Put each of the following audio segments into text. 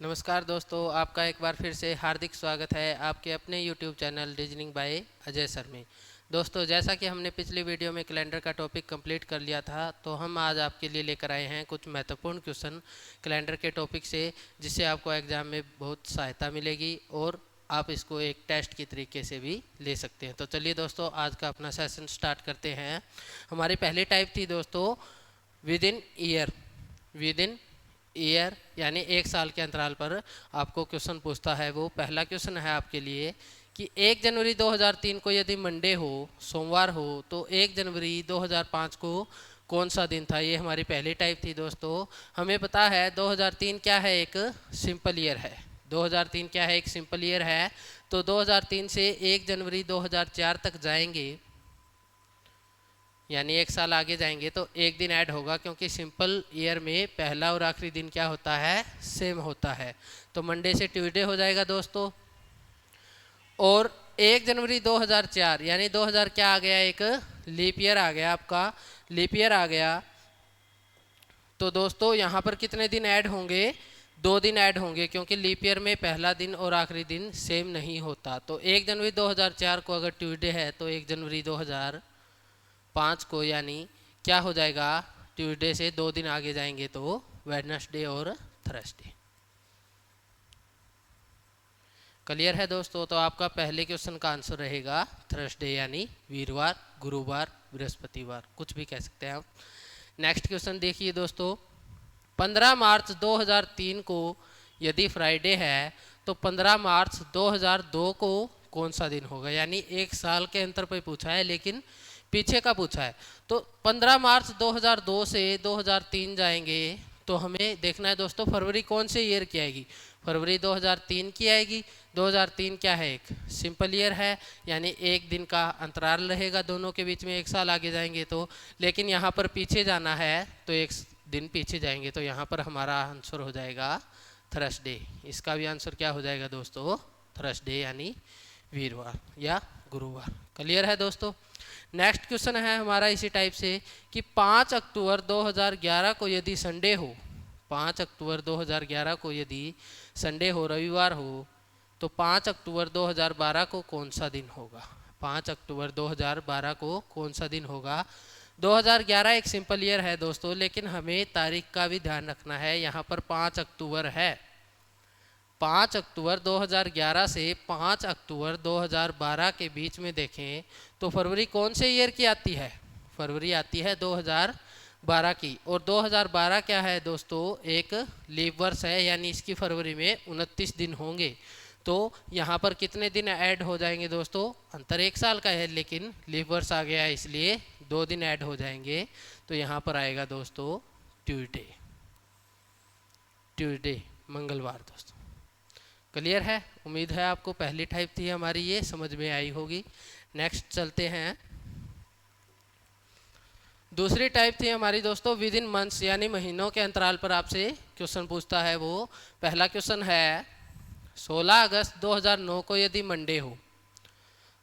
नमस्कार दोस्तों, आपका एक बार फिर से हार्दिक स्वागत है आपके अपने YouTube channel reasoning bye Ajay sir में। दोस्तों, जैसा कि हमने पिछली वीडियो में कैलेंडर का टॉपिक कंप्लीट कर लिया था, तो हम आज आपके लिए लेकर आए हैं कुछ महत्वपूर्ण क्वेश्चन कैलेंडर के टॉपिक से, जिससे आपको एग्ज़ाम में बहुत सहायता मिलेगी और आप इसको एक टेस्ट की तरीके से भी ले सकते हैं। तो चलिए दोस्तों, आज का अपना सेशन स्टार्ट करते हैं। हमारी पहली टाइप थी दोस्तों with in year. With in year यानी एक साल के अंतराल पर आपको क्वेश्चन पूछता है। वो पहला क्वेश्चन है आपके लिए कि 1 जनवरी 2003 को यदि मंडे हो, सोमवार हो, तो 1 जनवरी 2005 को कौन सा दिन था। ये हमारी पहली टाइप थी दोस्तों। हमें पता है 2003 क्या है, एक सिंपल ईयर है। 2003 क्या है, एक सिंपल ईयर है। तो 2003 से 1 जनवरी 2004 तक जाएंगे, यानी एक साल आगे जाएंगे तो एक दिन ऐड होगा, क्योंकि सिंपल ईयर में पहला और आखिरी दिन क्या होता है, सेम होता है। तो मंडे से ट्यूसडे हो जाएगा दोस्तों। और 1 जनवरी 2004 यानी 2000 क्या आ गया, एक लीप ईयर आ गया, आपका लीप ईयर आ गया। तो दोस्तों यहाँ पर कितने दिन ऐड होंगे, 2 दिन ऐड होंगे, क्योंकि लीप ईयर में पहला दिन और आखिरी दिन सेम नहीं होता। तो 1 जनवरी 2004 को अगर ट्यूसडे है तो 1 जनवरी 2005 को यानी क्या हो जाएगा, ट्यूसडे से 2 दिन आगे जाएंगे तो वेडनेसडे और थर्सडे। क्लियर है दोस्तों। तो आपका पहले क्वेश्चन का आंसर रहेगा थर्सडे, यानी वीरवार, गुरुवार, बृहस्पतिवार, कुछ भी कह सकते हैं आप। नेक्स्ट क्वेश्चन देखिए दोस्तों, 15 मार्च 2003 को यदि फ्राइडे है तो 15 मार्च 2002 को कौन सा दिन होगा। यानी एक साल के अंतर पर पूछा है, लेकिन पीछे का पूछा है। तो 15 मार्च 2002 से 2003 जाएंगे तो हमें देखना है दोस्तों फरवरी कौन से ईयर की आएगी। फरवरी 2003 की आएगी। 2003 क्या है, एक सिंपल ईयर है, यानी एक दिन का अंतराल रहेगा दोनों के बीच में, एक साल आगे जाएंगे तो। लेकिन यहाँ पर पीछे जाना है तो एक दिन पीछे जाएंगे, तो यहाँ पर हमारा आंसर हो जाएगा थर्सडे। इसका भी आंसर क्या हो जाएगा दोस्तों, थर्सडे, यानी वीरवार या गुरुवार। क्लियर है दोस्तों। नेक्स्ट क्वेश्चन है हमारा इसी टाइप से कि 5 अक्टूबर 2011 को यदि संडे हो, 5 अक्टूबर 2011 को यदि संडे हो, रविवार हो, तो 5 अक्टूबर 2012 को कौन सा दिन होगा। 5 अक्टूबर 2012 को कौन सा दिन होगा। 2011 एक सिंपल ईयर है दोस्तों, लेकिन हमें तारीख का भी ध्यान रखना है। यहाँ पर 5 अक्टूबर है। 5 अक्टूबर 2011 से 5 अक्टूबर 2012 के बीच में देखें तो फरवरी कौन से ईयर की आती है, फरवरी आती है 2012 की। और 2012 क्या है दोस्तों, एक लीप वर्ष है, यानी इसकी फरवरी में 29 दिन होंगे। तो यहाँ पर कितने दिन ऐड हो जाएंगे दोस्तों, अंतर एक साल का है, लेकिन लीप वर्ष आ गया है इसलिए 2 दिन ऐड हो जाएंगे। तो यहाँ पर आएगा दोस्तों ट्यूसडे, ट्यूसडे मंगलवार दोस्तों। क्लियर है। उम्मीद है आपको पहली टाइप थी हमारी ये समझ में आई होगी। नेक्स्ट चलते हैं। दूसरी टाइप थी हमारी दोस्तों विद इन मंथ्स, यानी महीनों के अंतराल पर आपसे क्वेश्चन पूछता है। वो पहला क्वेश्चन है 16 अगस्त 2009 को यदि मंडे हो,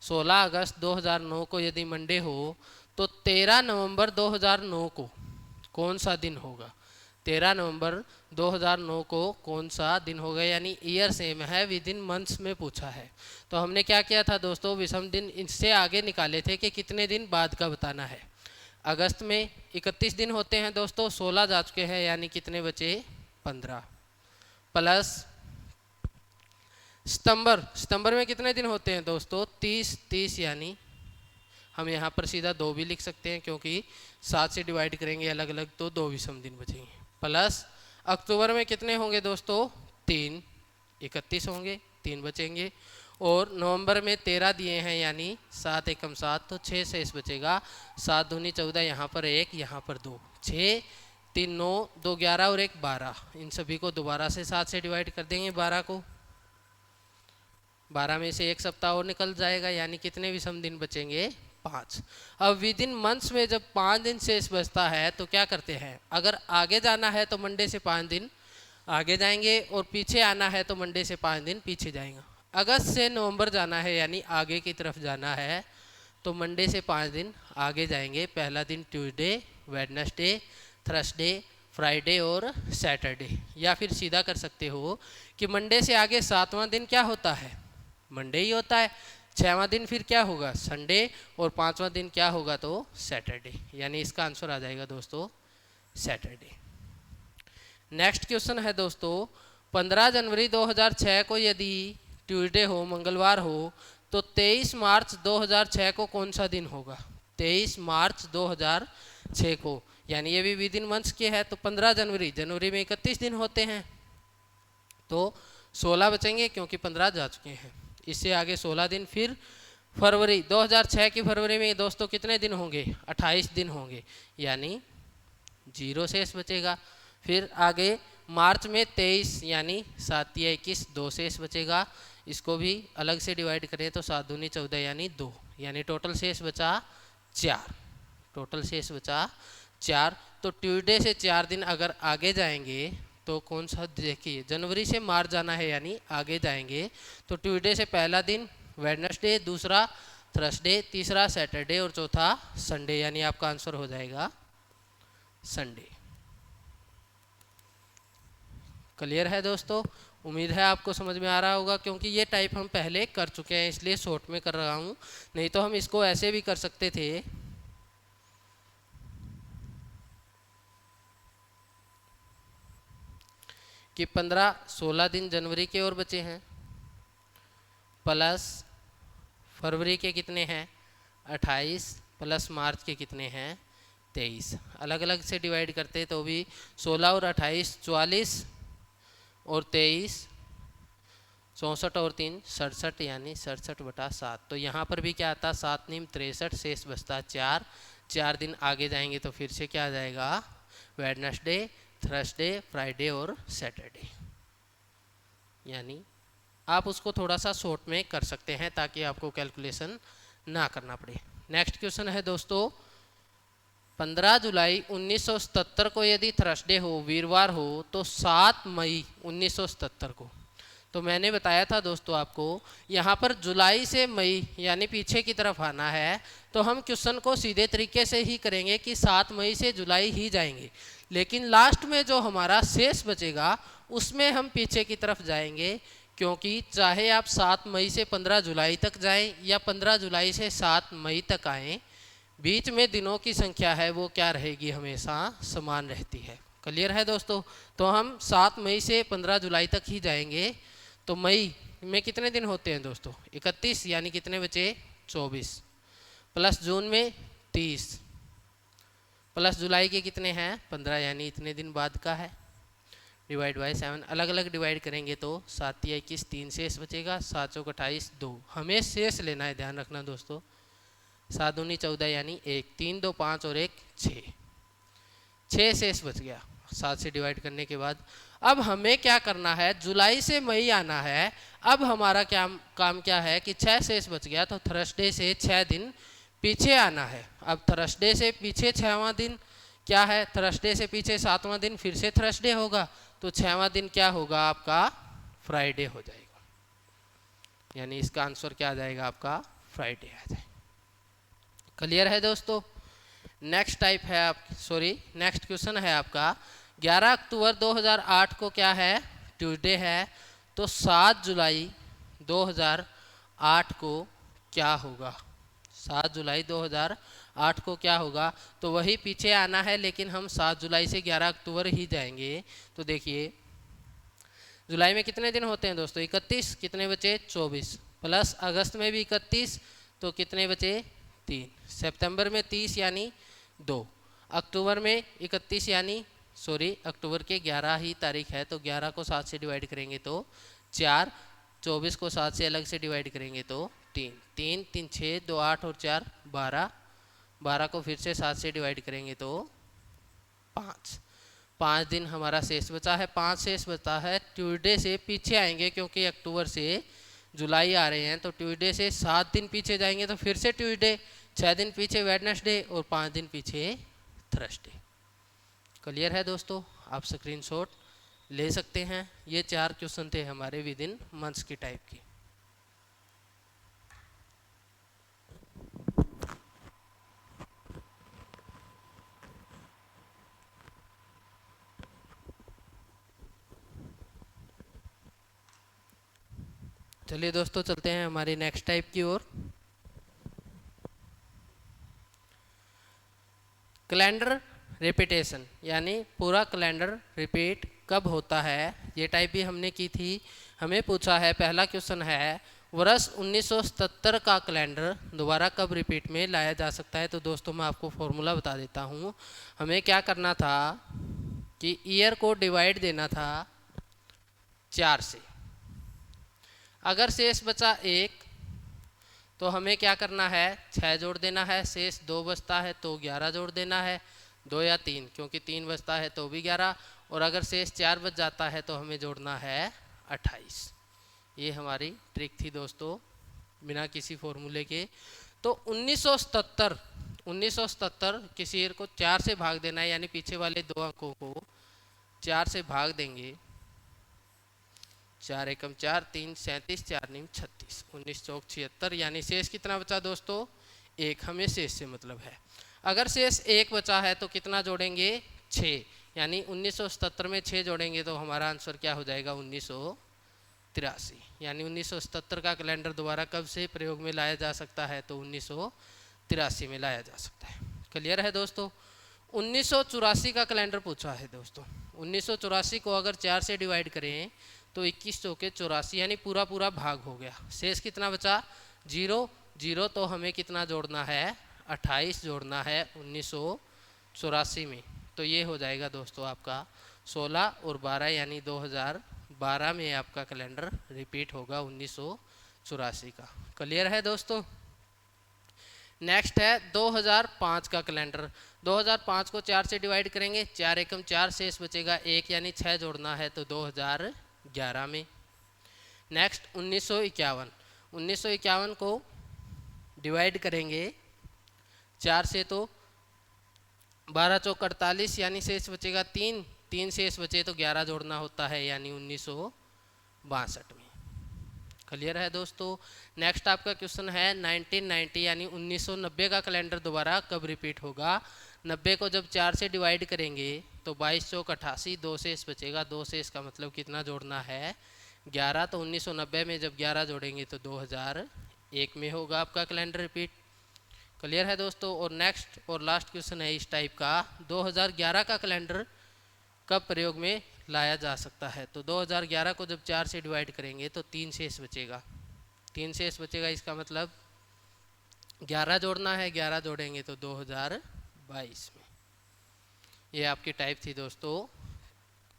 16 अगस्त 2009 को यदि मंडे हो तो 13 नवंबर 2009 को कौन सा दिन होगा। 13 नवंबर 2009 को कौन सा दिन होगा, यानी ईयर सेम है, विद इन मंथ्स में पूछा है। तो हमने क्या किया था दोस्तों, विषम दिन इससे आगे निकाले थे कि कितने दिन बाद का बताना है। अगस्त में 31 दिन होते हैं दोस्तों, 16 जा चुके हैं, यानी कितने बचे, 15, प्लस सितंबर में कितने दिन होते हैं दोस्तों, 30, यानी हम यहाँ पर सीधा 2 भी लिख सकते हैं, क्योंकि 7 से डिवाइड करेंगे अलग अलग तो 2 विषम दिन बचेंगे। प्लस अक्टूबर में कितने होंगे दोस्तों, 3, 31 होंगे, 3 बचेंगे। और नवंबर में 13 दिए हैं, यानी 7 एकम 7, तो 6 शेष बचेगा। 7 दूनी 14, यहाँ पर 1, यहाँ पर 2, 6, 3 9, 2 11 और 1 12। इन सभी को दोबारा से 7 से डिवाइड कर देंगे 12 को। 12 में से 1 सप्ताह और निकल जाएगा, यानी कितने विषम दिन बचेंगे, 5। अब विद इन मंथ्स में जब 5 दिन शेष बचता है तो क्या करते हैं, अगर आगे जाना है तो मंडे से 5 दिन आगे जाएंगे, और पीछे आना है तो मंडे से 5 दिन पीछे जाएंगे। अगस्त से नवंबर जाना है, यानी आगे की तरफ जाना है, तो मंडे से 5 दिन आगे जाएंगे। पहला दिन ट्यूसडे, वेडनेसडे, थर्सडे, फ्राइडे और सैटरडे। या फिर सीधा कर सकते हो कि मंडे से आगे 7वां दिन क्या होता है, मंडे ही होता है। 6वां दिन फिर क्या होगा, संडे, और 5वां दिन क्या होगा, तो सैटरडे। यानी इसका आंसर आ जाएगा दोस्तों सैटरडे। नेक्स्ट क्वेश्चन है दोस्तों, 15 जनवरी 2006 को यदि ट्यूसडे हो, मंगलवार हो, तो 23 मार्च 2006 को कौन सा दिन होगा। 23 मार्च 2006 को, यानी ये भी विद इन मंथ्स के है, तो 15 जनवरी, जनवरी में 31 दिन होते हैं, तो 16 बचेंगे क्योंकि 15 जा चुके हैं। इससे आगे 16 दिन। फिर फरवरी 2006 की फरवरी में दोस्तों कितने दिन होंगे, 28 दिन होंगे, यानी 0 शेष बचेगा। फिर आगे मार्च में 23, यानी 7 या 21, 2 शेष बचेगा। इसको भी अलग से डिवाइड करें तो 7 दूनी 14, यानी 2, यानी टोटल शेष बचा 4। टोटल शेष बचा 4। तो ट्यूसडे से 4 दिन अगर आगे जाएंगे तो कौन सा, देखिए जनवरी से मार्च जाना है, यानी आगे जाएंगे, तो ट्यूसडे से पहला दिन वेडनेसडे, दूसरा थर्सडे, तीसरा सैटरडे और चौथा संडे, यानी आपका आंसर हो जाएगा संडे। क्लियर है दोस्तों, उम्मीद है आपको समझ में आ रहा होगा, क्योंकि ये टाइप हम पहले कर चुके हैं इसलिए शॉर्ट में कर रहा हूँ, नहीं तो हम इसको ऐसे भी कर सकते थे। कि 15-16 दिन जनवरी के और बचे हैं, प्लस फरवरी के कितने हैं 28, प्लस मार्च के कितने हैं 23। अलग अलग से डिवाइड करते तो भी 16 और 28 44 और 23 64 और 3 67, यानी 67/7। तो यहाँ पर भी क्या आता, 7 नीम 63, शेष बचता 4। 4 दिन आगे जाएंगे तो फिर से क्या आ जाएगा, वेडनेसडे, थर्सडे, फ्राइडे और सैटरडे। यानी आप उसको थोड़ा सा शॉर्ट में कर सकते हैं ताकि आपको कैलकुलेशन ना करना पड़े। नेक्स्ट क्वेश्चन है दोस्तों, 15 जुलाई 1977 को यदि थर्सडे हो, वीरवार हो, तो 7 मई 1977 को, तो मैंने बताया था दोस्तों आपको यहाँ पर जुलाई से मई यानी पीछे की तरफ आना है, तो हम क्वेश्चन को सीधे तरीके से ही करेंगे कि 7 मई से जुलाई ही जाएंगे, लेकिन लास्ट में जो हमारा शेष बचेगा उसमें हम पीछे की तरफ जाएंगे, क्योंकि चाहे आप 7 मई से 15 जुलाई तक जाएं या 15 जुलाई से 7 मई तक आएँ, बीच में दिनों की संख्या है वो क्या रहेगी, हमेशा समान रहती है। क्लियर है दोस्तों, तो हम 7 मई से 15 जुलाई तक ही जाएंगे। तो मई में कितने दिन होते हैं दोस्तों 31, यानी कितने बचे 24, प्लस जून में 30, प्लस जुलाई के कितने हैं 15, यानी इतने दिन बाद का है, डिवाइड बाय 7। अलग अलग डिवाइड करेंगे तो 7 या 21, 3 शेष बचेगा, 7 चौक 28, 2 हमें शेष लेना है, ध्यान रखना दोस्तों। 7 दूनी 14, यानी 1, 3 2 5 और 1 6, 6 शेष बच गया 7 से डिवाइड करने के बाद। अब हमें क्या करना है, जुलाई से मई आना है। अब हमारा क्या काम क्या है कि 6 शेष बच गया, तो थर्सडे से 6 दिन पीछे आना है। अब थर्सडे से पीछे 6वां दिन क्या है, थर्सडे से पीछे 7वां दिन फिर से थर्सडे होगा, तो 6वां दिन क्या होगा आपका फ्राइडे हो जाएगा, यानी इसका आंसर क्या आ जाएगा आपका फ्राइडे आ जाएगा। क्लियर है दोस्तों। नेक्स्ट टाइप है नेक्स्ट क्वेश्चन है आपका 11 अक्टूबर 2008 को क्या है, ट्यूसडे है, तो 7 जुलाई 2008 को क्या होगा, 7 जुलाई 2008 को क्या होगा, तो वही पीछे आना है, लेकिन हम 7 जुलाई से 11 अक्टूबर ही जाएंगे। तो देखिए जुलाई में कितने दिन होते हैं दोस्तों 31, कितने बचे 24, प्लस अगस्त में भी 31, तो कितने बचे 3, सितंबर में 30 यानी 2, अक्टूबर में 31 यानी अक्टूबर के 11 ही तारीख है, तो 11 को 7 से डिवाइड करेंगे तो 4, 24 को 7 से अलग से डिवाइड करेंगे तो 3, 3 3 6 2 8 और 4 12, 12 को फिर से 7 से डिवाइड करेंगे तो 5, 5 दिन हमारा शेष बचा है। 5 शेष बचा है, ट्यूसडे से पीछे आएंगे क्योंकि अक्टूबर से जुलाई आ रहे हैं, तो ट्यूसडे से 7 दिन पीछे जाएंगे तो फिर से ट्यूसडे, 6 दिन पीछे वेडनेसडे और 5 दिन पीछे थर्सडे। क्लियर है दोस्तों, आप स्क्रीनशॉट ले सकते हैं। ये 4 क्वेश्चन थे हमारे विद इन मंथ्स की टाइप की। चलिए दोस्तों चलते हैं हमारी नेक्स्ट टाइप की ओर। कैलेंडर रिपीटेशन, यानी पूरा कैलेंडर रिपीट कब होता है, ये टाइप भी हमने की थी। हमें पूछा है, पहला क्वेश्चन है वर्ष 1977 का कैलेंडर दोबारा कब रिपीट में लाया जा सकता है। तो दोस्तों मैं आपको फॉर्मूला बता देता हूँ। हमें क्या करना था कि ईयर को डिवाइड देना था 4 से। अगर शेष बचा 1 तो हमें क्या करना है, 6 जोड़ देना है। शेष 2 बचता है तो 11 जोड़ देना है, 2 या 3, क्योंकि 3 बचता है तो भी 11। और अगर शेष 4 बच जाता है तो हमें जोड़ना है 28। ये हमारी ट्रिक थी दोस्तों, बिना किसी फॉर्मूले के। तो 1977 किसी ईयर को 4 से भाग देना है, यानी पीछे वाले 2 अंकों को 4 से भाग देंगे। 4 एकम 4, 3 37, 4 नीम 36, 19 चौक 76, यानी शेष कितना बचा दोस्तों, 1। हमें शेष से मतलब है। अगर शेष 1 बचा है तो कितना जोड़ेंगे, 6, यानी 1977 में 6 जोड़ेंगे तो हमारा आंसर क्या हो जाएगा, 1983। यानी 1977 का कैलेंडर दोबारा कब से प्रयोग में लाया जा सकता है, तो 1983 में लाया जा सकता है। क्लियर है दोस्तों। 1984 का कैलेंडर पूछा है दोस्तों। 1984 को अगर 4 से डिवाइड करें तो 21 चौके 84, यानी पूरा पूरा भाग हो गया। शेष कितना बचा, 0, तो हमें कितना जोड़ना है, 28 जोड़ना है 1984 में। तो ये हो जाएगा दोस्तों आपका 16 और 12, यानी 2012 में आपका कैलेंडर रिपीट होगा 1984 का। क्लियर है दोस्तों। नेक्स्ट है 2005 का कैलेंडर। 2005 को 4 से डिवाइड करेंगे, 4 एकम 4, शेष बचेगा 1, यानी 6 जोड़ना है तो 2011 में। नेक्स्ट 1951 को डिवाइड करेंगे 4 से तो 12 चौक 48, यानी शेष बचेगा 3 शेष बचे तो 11 जोड़ना होता है, यानी 1962 में। क्लियर है दोस्तों। नेक्स्ट आपका क्वेश्चन है 1990, यानी 1990 का कैलेंडर दोबारा कब रिपीट होगा। 90 को जब 4 से डिवाइड करेंगे तो 22 चौक 88, 2 शेष बचेगा। 2 शेष का मतलब कितना जोड़ना है, 11। तो 1990 में जब 11 जोड़ेंगे तो 2001 में होगा आपका कैलेंडर रिपीट। क्लियर है दोस्तों। और नेक्स्ट और लास्ट क्वेश्चन है इस टाइप का, 2011 का कैलेंडर कब प्रयोग में लाया जा सकता है। तो 2011 को जब 4 से डिवाइड करेंगे तो 3 शेष बचेगा। 3 शेष बचेगा, इसका मतलब 11 जोड़ना है। 11 जोड़ेंगे तो 2022 में। ये आपकी टाइप थी दोस्तों,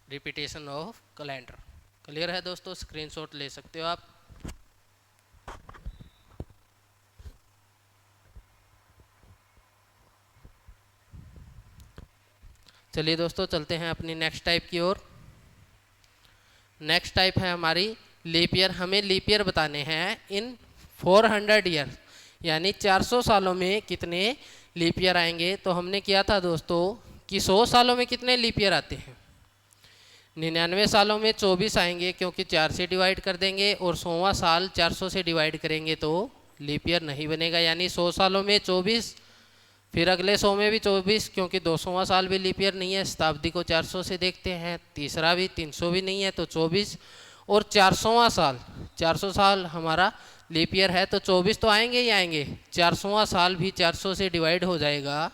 रिपीटेशन ऑफ कैलेंडर। क्लियर है दोस्तों। स्क्रीनशॉट ले सकते हो आप। चलिए दोस्तों चलते हैं अपनी नेक्स्ट टाइप की ओर। नेक्स्ट टाइप है हमारी लीप ईयर। हमें लीप ईयर बताने हैं इन 400 ईयर, यानी 400 सालों में कितने लीप ईयर आएंगे। तो हमने किया था दोस्तों कि 100 सालों में कितने लीप ईयर आते हैं। 99 सालों में 24 आएंगे, क्योंकि 4 से डिवाइड कर देंगे। और 100वां साल 400 से डिवाइड करेंगे तो लीप ईयर नहीं बनेगा, यानी 100 सालों में 24, फिर अगले 100 में भी 24, क्योंकि 200वां साल भी लीप ईयर नहीं है। शताब्दी को 400 से देखते हैं, तीसरा भी 300 भी नहीं है तो 24। और 400वां साल, 400 साल हमारा लीप ईयर है तो 24 तो आएंगे ही आएंगे। 400वां साल भी 400 से डिवाइड हो जाएगा,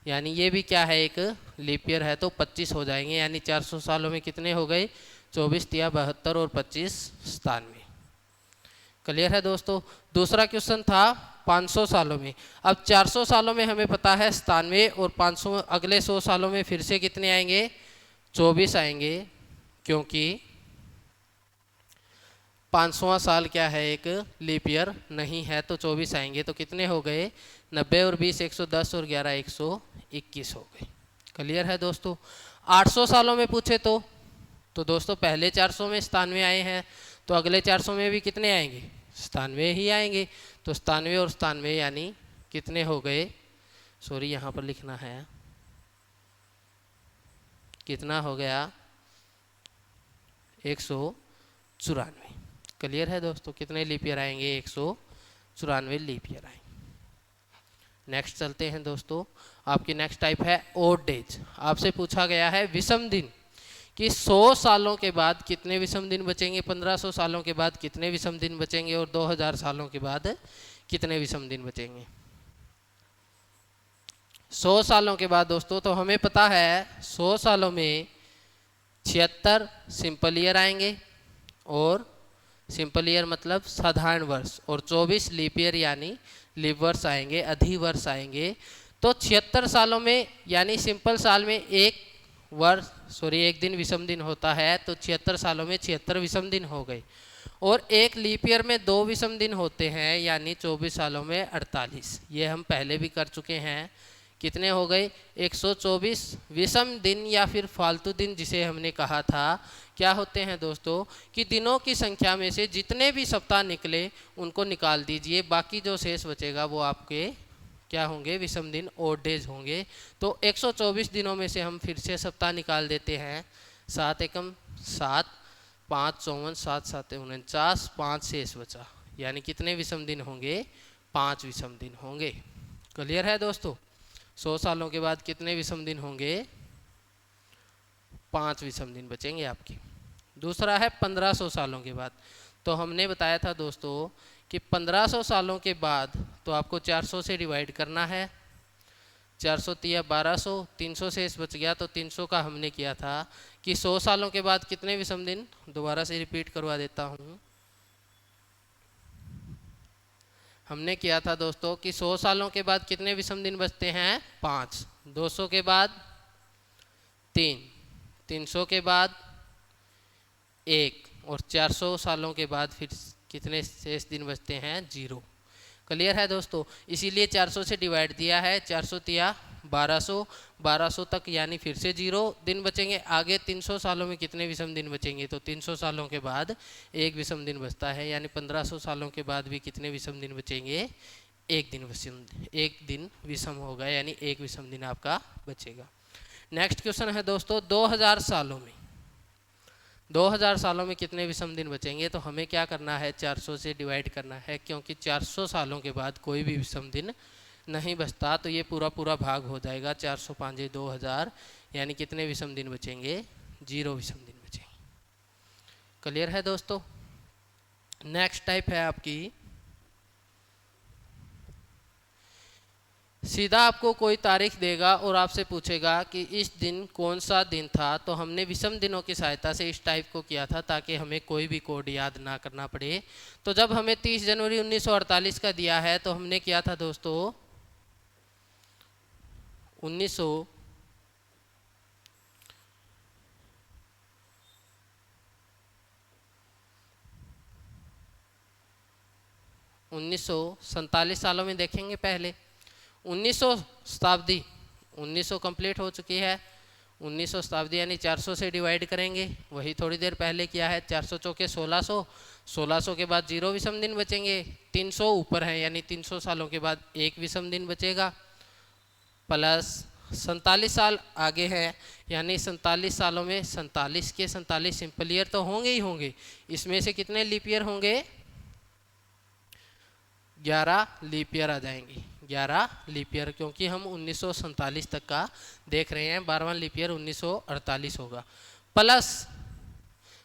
यानी ये भी क्या है, एक लीप ईयर है तो 25 हो जाएंगे। यानी 400 सालों में कितने हो गए, 24 या 72 और 25 97। क्लियर है दोस्तों। दूसरा क्वेश्चन था 500 सालों में। अब 400 सालों में हमें पता है 97, और 500 अगले 100 सालों में फिर से कितने आएंगे, 24 आएंगे, क्योंकि 500वां साल क्या है, एक लीप ईयर नहीं है तो 24 आएंगे। तो कितने हो गए, 90 और 20 110 और 11 121 हो गए। क्लियर है दोस्तों। 800 सालों में पूछे तो दोस्तों पहले 400 में 97 आए हैं, तो अगले 400 में भी कितने आएंगे, 97 ही आएंगे। तो 97 और 97 यानी कितने हो गए, सॉरी यहाँ पर लिखना है, कितना हो गया, 194। क्लियर है दोस्तों। कितने लीप ईयर आएंगे, 194 लीप ईयर आएंगे। नेक्स्ट चलते हैं दोस्तों। आपकी नेक्स्ट टाइप है ओड डेज। आपसे पूछा गया है विषम दिन कि 100 सालों के बाद कितने विषम दिन बचेंगे, 1500 सालों के बाद कितने विषम दिन बचेंगे और 2000 सालों के बाद कितने विषम दिन बचेंगे। 100 सालों के बाद दोस्तों तो हमें पता है 100 सालों में 76 सिंपल ईयर आएंगे, और सिंपल ईयर मतलब साधारण वर्ष, और 24 लीप ईयर यानी लीप वर्ष आएंगे, अधि वर्ष आएंगे। तो 76 सालों में यानी सिंपल साल में एक दिन विषम दिन होता है, तो 76 सालों में 76 विषम दिन हो गए। और एक लीप ईयर में 2 विषम दिन होते हैं, यानी 24 सालों में 48। ये हम पहले भी कर चुके हैं। कितने हो गए, 124 विषम दिन या फिर फालतू दिन, जिसे हमने कहा था। क्या होते हैं दोस्तों कि दिनों की संख्या में से जितने भी सप्ताह निकले उनको निकाल दीजिए, बाकी जो शेष बचेगा वो आपके क्या होंगे, विषम दिन, ओड डेज होंगे। तो 124 दिनों में से हम फिर से सप्ताह निकाल देते हैं। 7 एकम 7, 5 54, 7 7 49, 5 शेष बचा, यानी कितने विषम दिन होंगे, 5 विषम दिन होंगे। क्लियर है दोस्तों। 100 सालों के बाद कितने विषम दिन होंगे, 5 विषम दिन बचेंगे आपके। दूसरा है 1500 सालों के बाद। तो हमने बताया था दोस्तों कि 1500 सालों के बाद तो आपको 400 से डिवाइड करना है। 400 तिया 1200, 300 शेष बच गया, तो 300 का हमने किया था कि 100 सालों के बाद कितने विषम दिन, दोबारा से रिपीट करवा देता हूँ। हमने किया था दोस्तों कि 100 सालों के बाद कितने विषम दिन बचते हैं, 5। 200 के बाद 3, 300 के बाद 1, और 400 सालों के बाद फिर कितने शेष दिन बचते हैं, 0। क्लियर है दोस्तों। इसीलिए 400 से डिवाइड दिया है। 400 तिया 1200, 1200 तक यानी फिर से 0 दिन बचेंगे। आगे 300 सालों में कितने विषम दिन बचेंगे, तो 300 सालों के बाद 1 विषम दिन बचता है, यानी 1500 सालों के बाद भी कितने विषम दिन बचेंगे, 1 दिन विषम होगा, यानी 1 विषम दिन आपका बचेगा। नेक्स्ट क्वेश्चन है दोस्तों 2000 सालों में। 2000 सालों में कितने विषम दिन बचेंगे, तो हमें क्या करना है, 400 से डिवाइड करना है, क्योंकि 400 सालों के बाद कोई भी विषम दिन नहीं बचता, तो ये पूरा भाग हो जाएगा। 400 5 2000, यानी कितने विषम दिन बचेंगे, 0 विषम दिन बचेंगे। क्लियर है दोस्तों। नेक्स्ट टाइप है आपकी, सीधा आपको कोई तारीख देगा और आपसे पूछेगा कि इस दिन कौन सा दिन था। तो हमने विषम दिनों की सहायता से इस टाइप को किया था ताकि हमें कोई भी कोड याद ना करना पड़े। तो जब हमें 30 जनवरी 1948 का दिया है तो हमने किया था दोस्तों 1947 सालों में देखेंगे। पहले 1900 शताब्दी, 1900 कंप्लीट हो चुकी है। 1900 शताब्दी यानी 400 से डिवाइड करेंगे, वही थोड़ी देर पहले किया है। 400 चौके 1600, 1600 के बाद 0 विषम दिन बचेंगे। 300 ऊपर है यानी 300 सालों के बाद 1 विषम दिन बचेगा, प्लस 47 साल आगे है, यानी 47 सालों में 47 के 47 सिंपल ईयर तो होंगे ही होंगे। इसमें से कितने लीप ईयर होंगे, 11 लीप ईयर आ जाएंगे। 11 लीप ईयर, क्योंकि हम 1947 तक का देख रहे हैं। 12वां लीप ईयर 1948 होगा। प्लस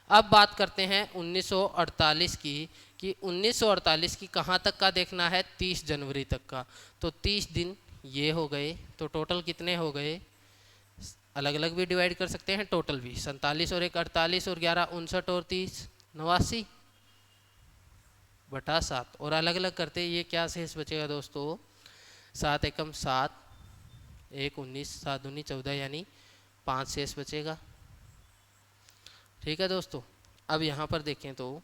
अब बात करते हैं 1948 की, कि 1948 की कहाँ तक का देखना है, 30 जनवरी तक का। तो 30 दिन ये हो गए, तो टोटल कितने हो गए, अलग अलग भी डिवाइड कर सकते हैं, टोटल भी 47 और 1 48 और 11 59 और 30 89 बटा 7, और अलग अलग करते ये क्या शेष बचेगा दोस्तों, 7 एकम 7, 1 19, 7 दूनी 14, यानी 5 शेष बचेगा। ठीक है दोस्तों। अब यहाँ पर देखें तो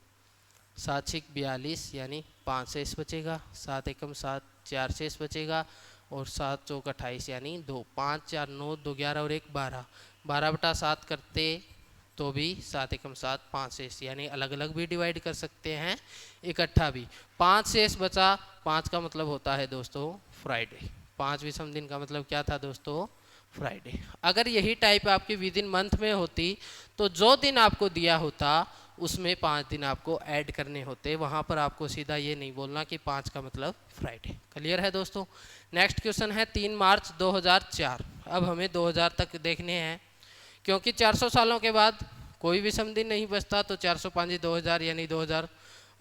7 6 42 यानी 5 शेष बचेगा। 7 एकम 7, 4 शेष बचेगा, और 7 चौक 28 यानी 2, 5 4 9 2 11 और 1 12, 12 बटा 7 करते तो भी 7 एकम 7, 5 शेष, यानी अलग अलग भी डिवाइड कर सकते हैं, इकट्ठा भी। 5 शेष बचा, 5 का मतलब होता है दोस्तों फ्राइडे। 5 विषम दिन का मतलब क्या था दोस्तों, फ्राइडे। अगर यही टाइप आपकी विद इन मंथ में होती तो जो दिन आपको दिया होता उसमें 5 दिन आपको ऐड करने होते। वहाँ पर आपको सीधा ये नहीं बोलना कि 5 का मतलब फ्राइडे। क्लियर है दोस्तों। नेक्स्ट क्वेश्चन है 3 मार्च 2004। अब हमें 2000 तक देखने हैं क्योंकि 400 सालों के बाद कोई विषम दिन नहीं बचता, तो 405 2000 यानी 2000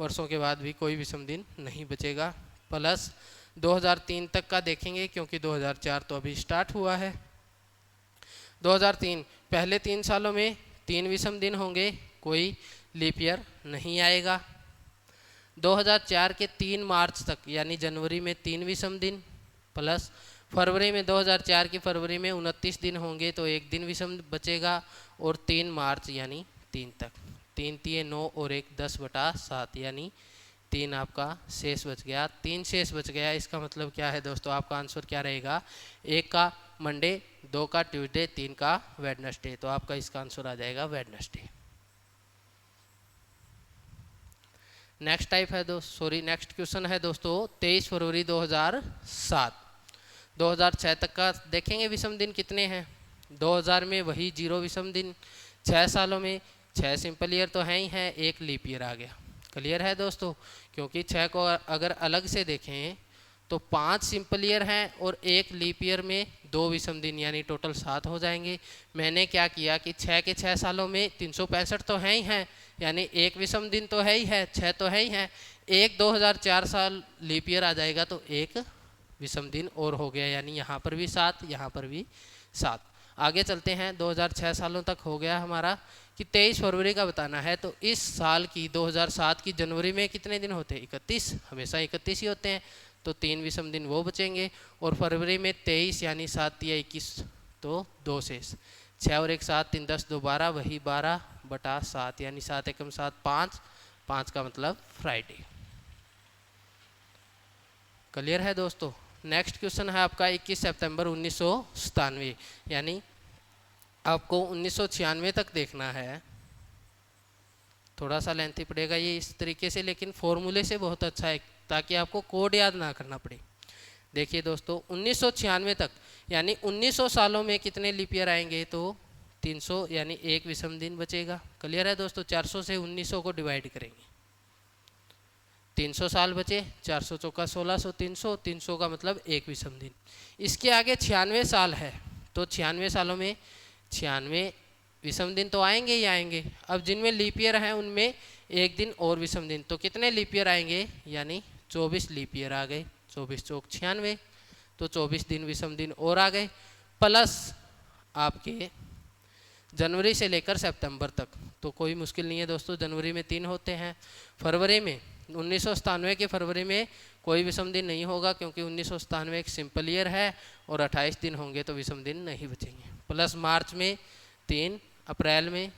वर्षों के बाद भी कोई विषम दिन नहीं बचेगा। प्लस 2003 तक का देखेंगे, क्योंकि 2004 तो अभी स्टार्ट हुआ है। 2003 पहले 3 सालों में 3 विषम दिन होंगे, कोई लीप ईयर नहीं आएगा। 2004 के 3 मार्च तक यानी जनवरी में 3 विषम दिन, प्लस फरवरी में 2004 की फरवरी में 29 दिन होंगे, तो 1 दिन विषम बचेगा। और 3 मार्च यानी 3 तक, 3 3 9 और 1 10/7 यानी 3 आपका शेष बच गया। 3 शेष बच गया, इसका मतलब क्या है दोस्तों, आपका आंसर क्या रहेगा, 1 का मंडे, 2 का ट्यूसडे, 3 का वेडनेसडे। तो आपका इसका आंसर आ जाएगा वेडनेसडे। नेक्स्ट टाइप है नेक्स्ट क्वेश्चन है दोस्तों 23 फरवरी 2007। 2006 तक का देखेंगे विषम दिन कितने हैं। 2000 में वही 0 विषम दिन, 6 सालों में 6 सिंपल ईयर तो हैं ही हैं, 1 लीप ईयर आ गया। क्लियर है दोस्तों, क्योंकि 6 को अगर अलग से देखें तो 5 सिंपल ईयर हैं और 1 लीप ईयर में 2 विषम दिन, यानी टोटल 7 हो जाएंगे। मैंने क्या किया कि 6 के 6 सालों में 365 तो हैं ही हैं, यानी 1 विषम दिन तो है ही है, 6 तो है ही हैं, 1 2004 साल लीप ईयर आ जाएगा तो 1 विषम दिन और हो गया, यानी यहाँ पर भी 7, यहाँ पर भी 7। आगे चलते हैं, 2006 सालों तक हो गया हमारा कि 23 फरवरी का बताना है। तो इस साल की 2007 की जनवरी में कितने दिन होते हैं, 31, हमेशा 31 ही होते हैं, तो 3 विषम दिन वो बचेंगे। और फरवरी में 23 यानी 7 या 21, तो 2 शेष, 6 और 1 7, 3 10 2 12, वही 12/7 यानी 7 एकम 7 5, 5 का मतलब फ्राइडे। क्लियर है दोस्तों। नेक्स्ट क्वेश्चन है आपका 21 सितंबर 1997, यानी आपको 1996 तक देखना है। थोड़ा सा लेंथी पड़ेगा ये इस तरीके से, लेकिन फॉर्मूले से बहुत अच्छा है ताकि आपको कोड याद ना करना पड़े। देखिए दोस्तों 1996 तक यानी 1900 सालों में कितने लीप ईयर आएंगे, तो 300 यानी 1 विषम दिन बचेगा। क्लियर है दोस्तों। 400 से 1900 को डिवाइड करेंगे, 300 साल बचे, 400 चौका 1600, 300, 300 का मतलब 1 विषम दिन। इसके आगे 96 साल है, तो 96 सालों में 96 विषम दिन तो आएंगे ही आएंगे। अब जिनमें लीप ईयर हैं उनमें 1 दिन और विषम दिन, तो कितने लीप ईयर आएंगे, यानी 24 लीप ईयर आ गए, 24 चौक 96, तो 24 दिन विषम दिन और आ गए। प्लस आपके जनवरी से लेकर सितंबर तक, तो कोई मुश्किल नहीं है दोस्तों, जनवरी में 3 होते हैं। फरवरी में 1997 के फरवरी में कोई विषम दिन नहीं होगा, क्योंकि 1997 एक सिंपल ईयर है और 28 दिन होंगे, तो विषम दिन नहीं बचेंगे। प्लस मार्च में 3, अप्रैल में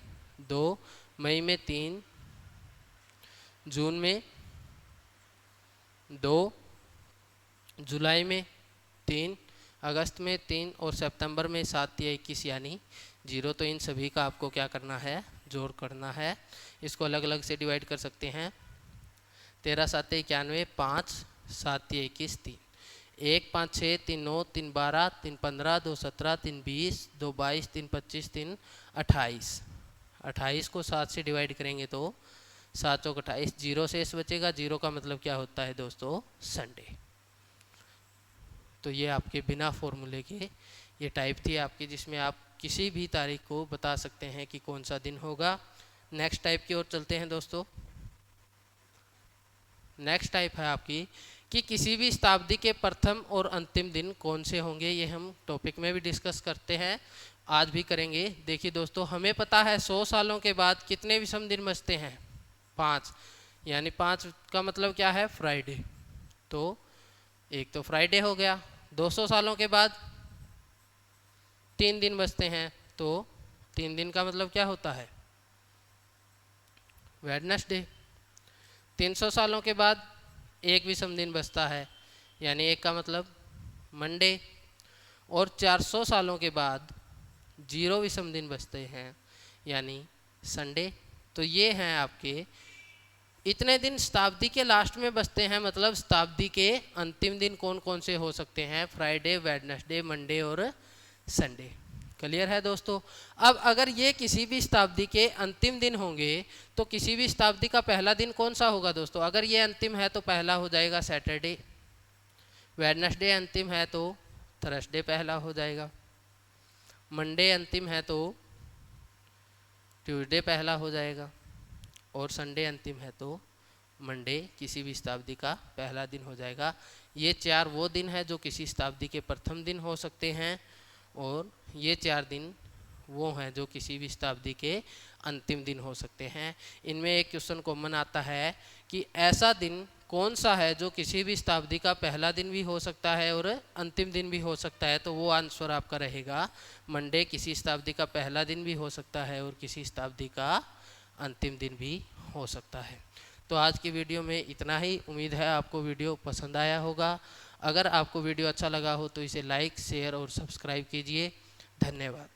2, मई में 3, जून में 2, जुलाई में 3, अगस्त में 3 और सितंबर में 7 या 21 यानी 0। तो इन सभी का आपको क्या करना है, जोड़ करना है। इसको अलग अलग से डिवाइड कर सकते हैं, 13 7 91, 5 7 21 3, 1 5 6 3 9 3 12 3 15 2 17 3 20 2 22 3 25 3 28। 28 को 7 से डिवाइड करेंगे तो 7 चौक 28, 0 शेष बचेगा। 0 का मतलब क्या होता है दोस्तों, संडे। तो ये आपके बिना फॉर्मूले के ये टाइप थी आपकी, जिसमें आप किसी भी तारीख को बता सकते हैं कि कौन सा दिन होगा। नेक्स्ट टाइप की ओर चलते हैं दोस्तों। नेक्स्ट टाइप है आपकी कि किसी भी शताब्दी के प्रथम और अंतिम दिन कौन से होंगे। ये हम टॉपिक में भी डिस्कस करते हैं, आज भी करेंगे। देखिए दोस्तों, हमें पता है 100 सालों के बाद कितने विषम दिन बचते हैं, 5, यानी 5 का मतलब क्या है, फ्राइडे। तो एक तो फ्राइडे हो गया। 200 सालों के बाद 3 दिन बचते हैं, तो 3 दिन का मतलब क्या होता है, वेडनेसडे। 300 सालों के बाद 1 विषम दिन बचता है, यानी 1 का मतलब मंडे। और 400 सालों के बाद 0 विषम दिन बचते हैं, यानी संडे। तो ये हैं आपके इतने दिन शताब्दी के लास्ट में बचते हैं, मतलब शताब्दी के अंतिम दिन कौन कौन से हो सकते हैं, फ्राइडे, वेडनेसडे, मंडे और संडे। क्लियर है दोस्तों। अब अगर ये किसी भी शताब्दी के अंतिम दिन होंगे तो किसी भी शताब्दी का पहला दिन कौन सा होगा दोस्तों। अगर ये अंतिम है तो पहला हो जाएगा सैटरडे, वेडनेसडे अंतिम है तो थर्सडे पहला हो जाएगा, मंडे अंतिम है तो ट्यूसडे पहला हो जाएगा, और संडे अंतिम है तो मंडे किसी भी शताब्दी का पहला दिन हो जाएगा। ये 4 वो दिन है जो किसी शताब्दी के प्रथम दिन हो सकते हैं, और ये 4 दिन वो हैं जो किसी भी शताब्दी के अंतिम दिन हो सकते हैं। इनमें एक क्वेश्चन कॉमन आता है कि ऐसा दिन कौन सा है जो किसी भी शताब्दी का पहला दिन भी हो सकता है और अंतिम दिन भी हो सकता है, तो वो आंसर आपका रहेगा मंडे किसी शताब्दी का पहला दिन भी हो सकता है और किसी शताब्दी का अंतिम दिन भी हो सकता है। तो आज की वीडियो में इतना ही। उम्मीद है आपको वीडियो पसंद आया होगा। अगर आपको वीडियो अच्छा लगा हो तो इसे लाइक, शेयर और सब्सक्राइब कीजिए। धन्यवाद।